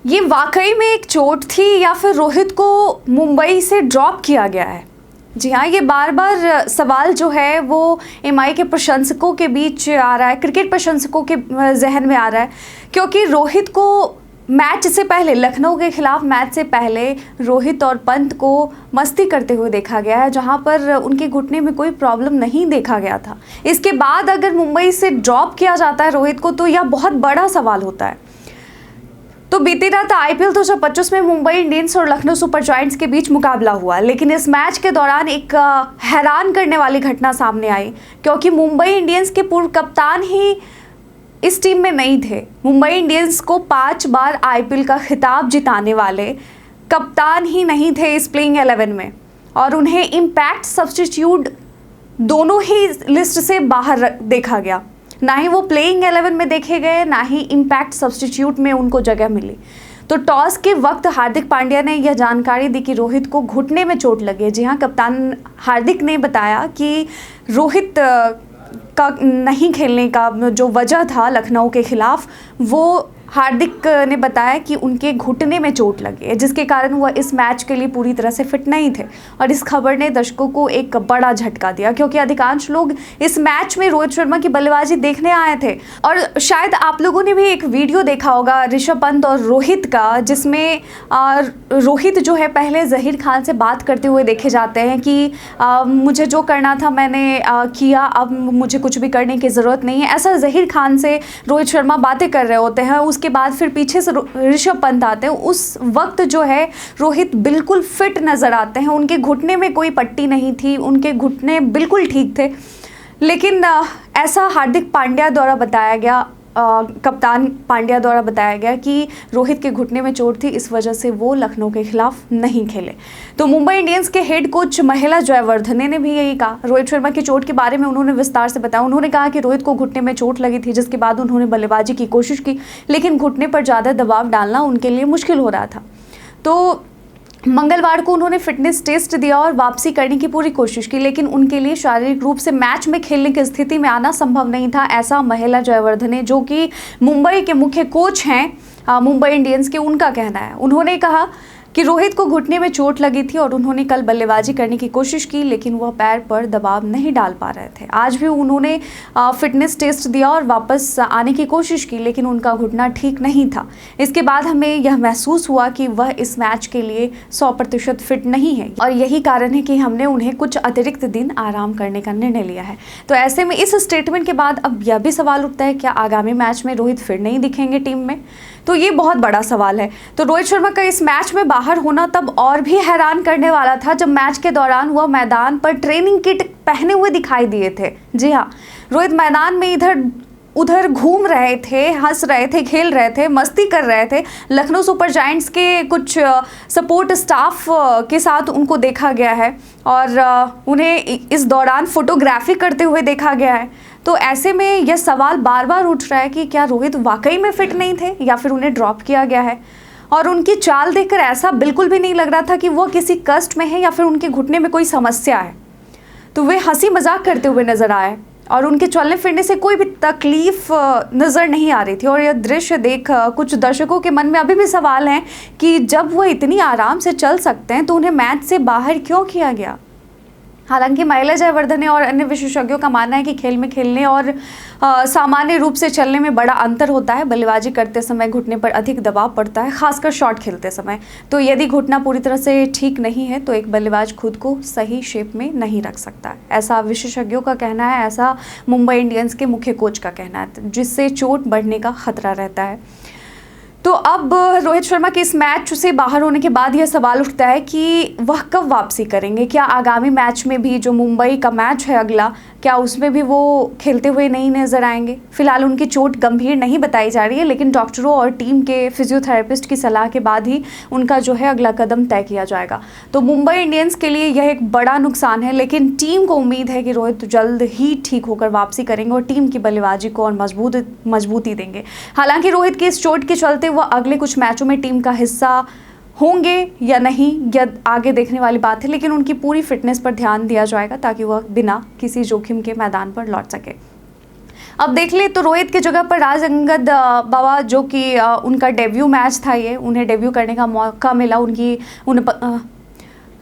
ये वाकई में एक चोट थी या फिर रोहित को मुंबई से ड्रॉप किया गया है? जी हाँ, ये बार बार सवाल जो है वो एमआई के प्रशंसकों के बीच आ रहा है, क्रिकेट प्रशंसकों के जहन में आ रहा है, क्योंकि रोहित को मैच से पहले, लखनऊ के खिलाफ मैच से पहले रोहित और पंत को मस्ती करते हुए देखा गया है, जहां पर उनके घुटने में कोई प्रॉब्लम नहीं देखा गया था। इसके बाद अगर मुंबई से ड्रॉप किया जाता है रोहित को, तो यह बहुत बड़ा सवाल होता है। तो बीती रात आईपीएल 2025 में मुंबई इंडियंस और लखनऊ सुपर जायंट्स के बीच मुकाबला हुआ, लेकिन इस मैच के दौरान एक हैरान करने वाली घटना सामने आई, क्योंकि मुंबई इंडियंस के पूर्व कप्तान ही इस टीम में नहीं थे। मुंबई इंडियंस को 5 बार आईपीएल का खिताब जिताने वाले कप्तान ही नहीं थे इस प्लेइंग 11 में, और उन्हें इम्पैक्ट सब्स्टिट्यूट दोनों ही लिस्ट से बाहर देखा गया। ना ही वो प्लेइंग 11 में देखे गए, ना ही इम्पैक्ट सब्स्टिट्यूट में उनको जगह मिली। तो टॉस के वक्त हार्दिक पांड्या ने यह जानकारी दी कि रोहित को घुटने में चोट लगी है। जी हाँ, कप्तान हार्दिक ने बताया कि रोहित का नहीं खेलने का जो वजह था लखनऊ के खिलाफ, वो हार्दिक ने बताया कि उनके घुटने में चोट लगी है, जिसके कारण वह इस मैच के लिए पूरी तरह से फिट नहीं थे। और इस खबर ने दर्शकों को एक बड़ा झटका दिया, क्योंकि अधिकांश लोग इस मैच में रोहित शर्मा की बल्लेबाजी देखने आए थे। और शायद आप लोगों ने भी एक वीडियो देखा होगा ऋषभ पंत और रोहित का, जिसमें रोहित जो है पहले जहीर खान से बात करते हुए देखे जाते हैं कि मुझे जो करना था मैंने किया, अब मुझे कुछ भी करने की ज़रूरत नहीं है। ऐसा जहीर खान से रोहित शर्मा बातें कर रहे होते हैं। उसके बाद फिर पीछे से ऋषभ पंत आते हैं। उस वक्त जो है रोहित बिल्कुल फिट नज़र आते हैं, उनके घुटने में कोई पट्टी नहीं थी, उनके घुटने बिल्कुल ठीक थे। लेकिन ऐसा हार्दिक पांड्या द्वारा बताया गया, कप्तान पांड्या द्वारा बताया गया कि रोहित के घुटने में चोट थी, इस वजह से वो लखनऊ के खिलाफ नहीं खेले। तो मुंबई इंडियंस के हेड कोच महिला जयवर्धने ने भी यही कहा। रोहित शर्मा की चोट के बारे में उन्होंने विस्तार से बताया। उन्होंने कहा कि रोहित को घुटने में चोट लगी थी, जिसके बाद उन्होंने बल्लेबाजी की कोशिश की, लेकिन घुटने पर ज़्यादा दबाव डालना उनके लिए मुश्किल हो रहा था। तो मंगलवार को उन्होंने फिटनेस टेस्ट दिया और वापसी करने की पूरी कोशिश की, लेकिन उनके लिए शारीरिक रूप से मैच में खेलने की स्थिति में आना संभव नहीं था। ऐसा महिला जयवर्धने, जो कि मुंबई के मुख्य कोच हैं मुंबई इंडियंस के, उनका कहना है। उन्होंने कहा कि रोहित को घुटने में चोट लगी थी और उन्होंने कल बल्लेबाजी करने की कोशिश की, लेकिन वह पैर पर दबाव नहीं डाल पा रहे थे। आज भी उन्होंने फिटनेस टेस्ट दिया और वापस आने की कोशिश की, लेकिन उनका घुटना ठीक नहीं था। इसके बाद हमें यह महसूस हुआ कि वह इस मैच के लिए 100% फिट नहीं है, और यही कारण है कि हमने उन्हें कुछ अतिरिक्त दिन आराम करने का निर्णय लिया है। तो ऐसे में इस स्टेटमेंट के बाद अब यह भी सवाल उठता है, क्या आगामी मैच में रोहित फिर नहीं दिखेंगे टीम में? तो ये बहुत बड़ा सवाल है। तो रोहित शर्मा का इस मैच में बाहर होना तब और भी हैरान करने वाला था, जब मैच के दौरान वह मैदान पर ट्रेनिंग किट पहने हुए दिखाई दिए थे। जी हाँ, रोहित मैदान में इधर उधर घूम रहे थे, हंस रहे थे, खेल रहे थे, मस्ती कर रहे थे। लखनऊ सुपर जायंट्स के कुछ सपोर्ट स्टाफ के साथ उनको देखा गया है, और उन्हें इस दौरान फोटोग्राफी करते हुए देखा गया है। तो ऐसे में यह सवाल बार बार उठ रहा है कि क्या रोहित वाकई में फिट नहीं थे, या फिर उन्हें ड्रॉप किया गया है? और उनकी चाल देखकर ऐसा बिल्कुल भी नहीं लग रहा था कि वो किसी कष्ट में है या फिर उनके घुटने में कोई समस्या है। तो वे हंसी मजाक करते हुए नजर आए, और उनके चलने फिरने से कोई भी तकलीफ नज़र नहीं आ रही थी। और यह दृश्य देख कुछ दर्शकों के मन में अभी भी सवाल हैं कि जब वह इतनी आराम से चल सकते हैं, तो उन्हें मैच से बाहर क्यों किया गया? हालांकि महिला जयवर्धने और अन्य विशेषज्ञों का मानना है कि खेल में खेलने और सामान्य रूप से चलने में बड़ा अंतर होता है। बल्लेबाजी करते समय घुटने पर अधिक दबाव पड़ता है, खासकर शॉट खेलते समय। तो यदि घुटना पूरी तरह से ठीक नहीं है, तो एक बल्लेबाज खुद को सही शेप में नहीं रख सकता। ऐसा विशेषज्ञों का कहना है, ऐसा मुंबई इंडियंस के मुख्य कोच का कहना है, जिससे चोट बढ़ने का खतरा रहता है। तो अब रोहित शर्मा के इस मैच से बाहर होने के बाद यह सवाल उठता है कि वह कब वापसी करेंगे। क्या आगामी मैच में भी, जो मुंबई का मैच है अगला, क्या उसमें भी वो खेलते हुए नहीं नजर आएंगे? फिलहाल उनकी चोट गंभीर नहीं बताई जा रही है, लेकिन डॉक्टरों और टीम के फिजियोथेरेपिस्ट की सलाह के बाद ही उनका जो है अगला कदम तय किया जाएगा। तो मुंबई इंडियंस के लिए यह एक बड़ा नुकसान है, लेकिन टीम को उम्मीद है कि रोहित जल्द ही ठीक होकर वापसी करेंगे और टीम की बल्लेबाजी को और मजबूती देंगे। हालांकि रोहित की इस चोट के चलते वह अगले कुछ मैचों में टीम का हिस्सा होंगे या नहीं, यह आगे देखने वाली बात है, लेकिन उनकी पूरी फिटनेस पर ध्यान दिया जाएगा ताकि वह बिना किसी जोखिम के मैदान पर लौट सके। अब देख ले तो रोहित की जगह पर राज अंगद बाबा, जो कि उनका डेब्यू मैच था, ये उन्हें डेब्यू करने का मौका मिला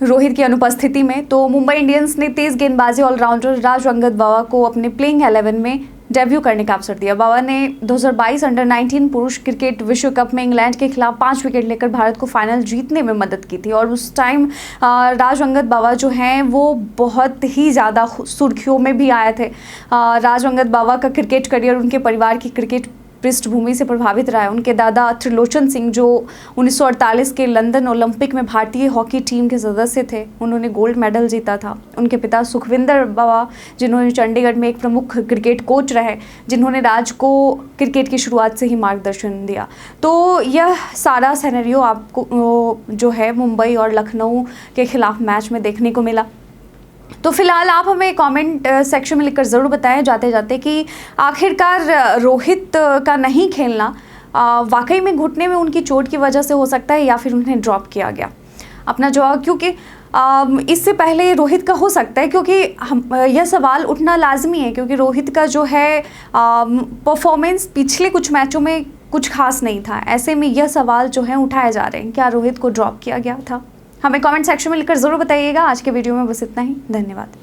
रोहित की अनुपस्थिति में। तो मुंबई इंडियंस ने तेज गेंदबाजी ऑलराउंडर राज अंगद बावा को अपने प्लेइंग 11 में डेब्यू करने का अवसर दिया। बावा ने 2022 अंडर-19 पुरुष क्रिकेट विश्व कप में इंग्लैंड के खिलाफ 5 विकेट लेकर भारत को फाइनल जीतने में मदद की थी। और उस टाइम राज अंगद बावा जो हैं वो बहुत ही ज़्यादा सुर्खियों में भी आए थे। राज अंगद बावा का क्रिकेट करियर उनके परिवार की क्रिकेट पृष्ठभूमि से प्रभावित रहा है। उनके दादा त्रिलोचन सिंह, जो 1948 के लंदन ओलंपिक में भारतीय हॉकी टीम के सदस्य थे, उन्होंने गोल्ड मेडल जीता था। उनके पिता सुखविंदर बावा, जिन्होंने चंडीगढ़ में एक प्रमुख क्रिकेट कोच रहे, जिन्होंने राज को क्रिकेट की शुरुआत से ही मार्गदर्शन दिया। तो यह सारा सिनेरियो आपको जो है मुंबई और लखनऊ के खिलाफ मैच में देखने को मिला। तो फिलहाल आप हमें कमेंट सेक्शन में लिखकर ज़रूर बताएं जाते जाते कि आखिरकार रोहित का नहीं खेलना वाकई में घुटने में उनकी चोट की वजह से हो सकता है या फिर उन्हें ड्रॉप किया गया अपना जवाब, क्योंकि इससे पहले रोहित का हो सकता है, क्योंकि यह सवाल उठना लाजमी है क्योंकि रोहित का जो है परफॉर्मेंस पिछले कुछ मैचों में कुछ खास नहीं था। ऐसे में यह सवाल जो है उठाए जा रहे हैं, क्या रोहित को ड्रॉप किया गया था? हमें कमेंट सेक्शन में लिखकर ज़रूर बताइएगा। आज के वीडियो में बस इतना ही, धन्यवाद।